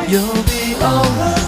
You'll be alright.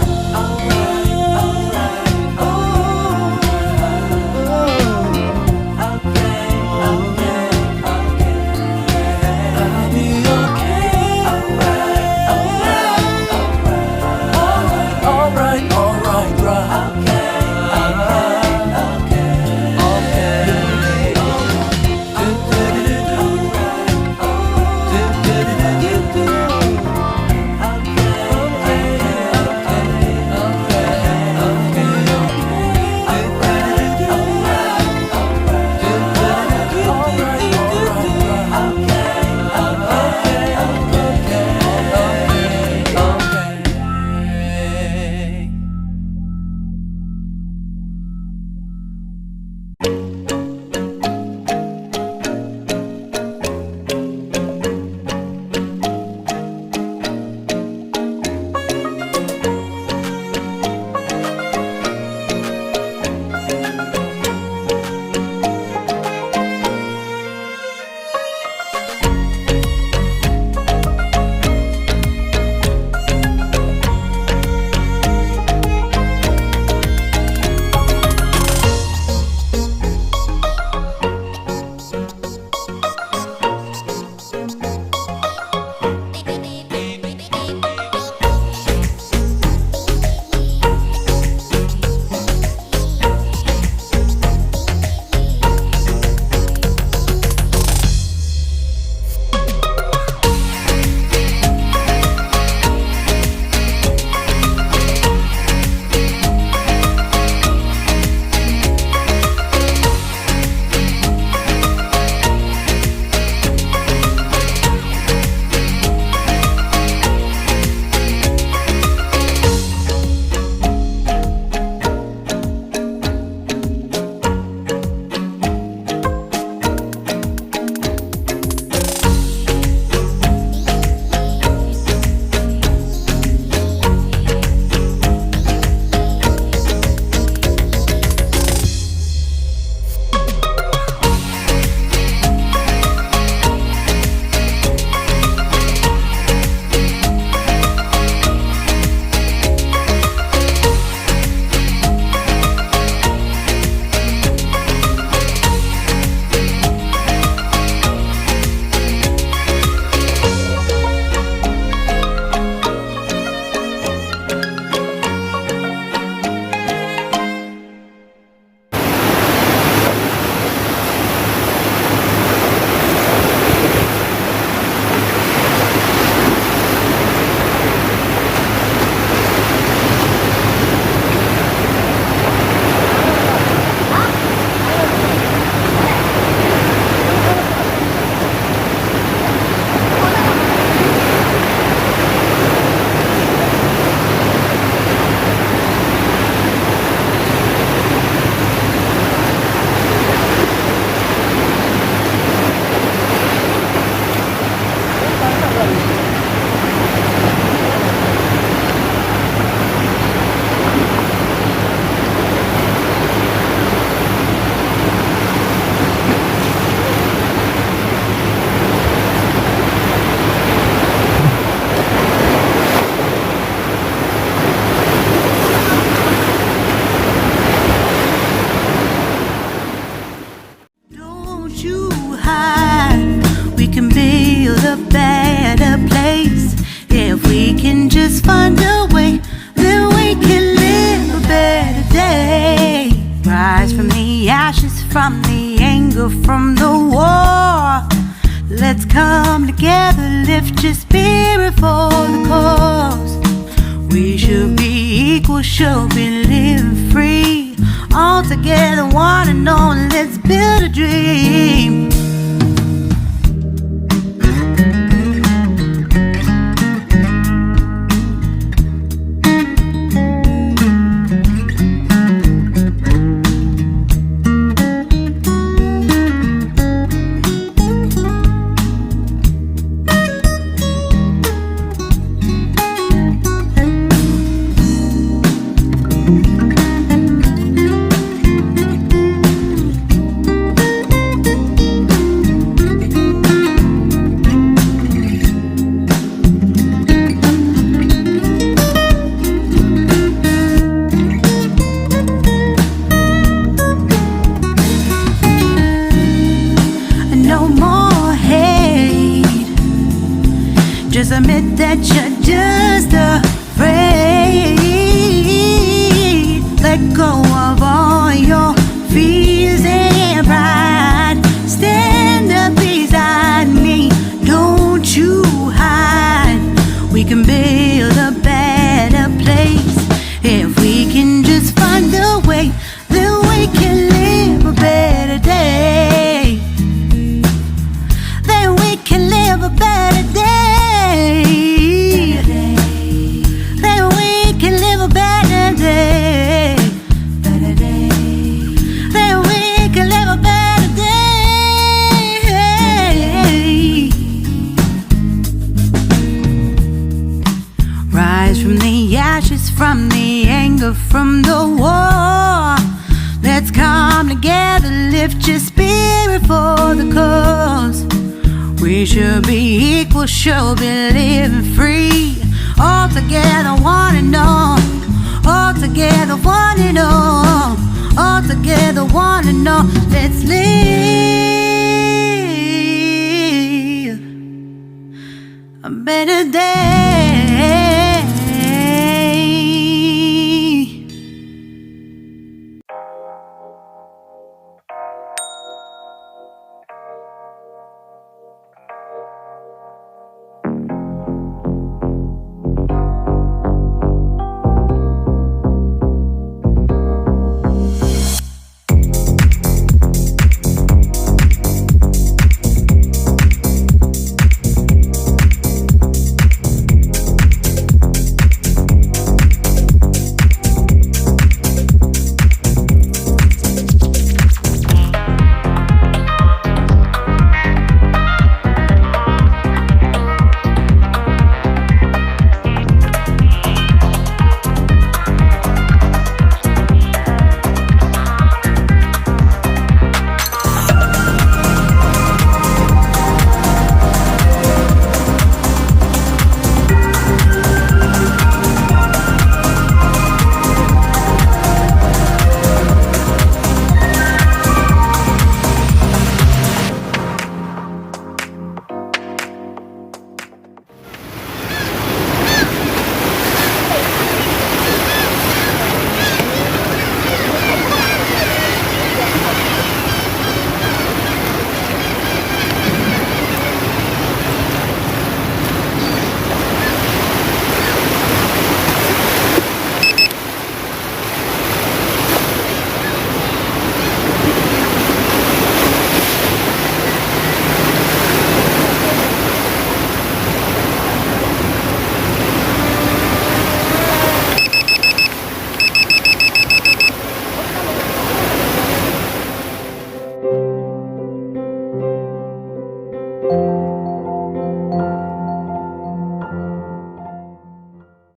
from the anger from the war. Let's come together, lift your spirit for the cause. We should be equal, should be living free. All together, one and all, let's build a dream. that you're just afraid. Let go of all your fears and pride. Stand up beside me, don't you hide. We can build a better place if we can just find a way. Then we can live a better day. Then we can live a better day. Then we can live a better day. Then we can live a better day. Rise from the ashes, from the anger, from the war. Let's come together, lift your spirit for the cause. We should be equal, should be living free. All together, one and all. All together, one and all. All together, one and all. Let's live a better day.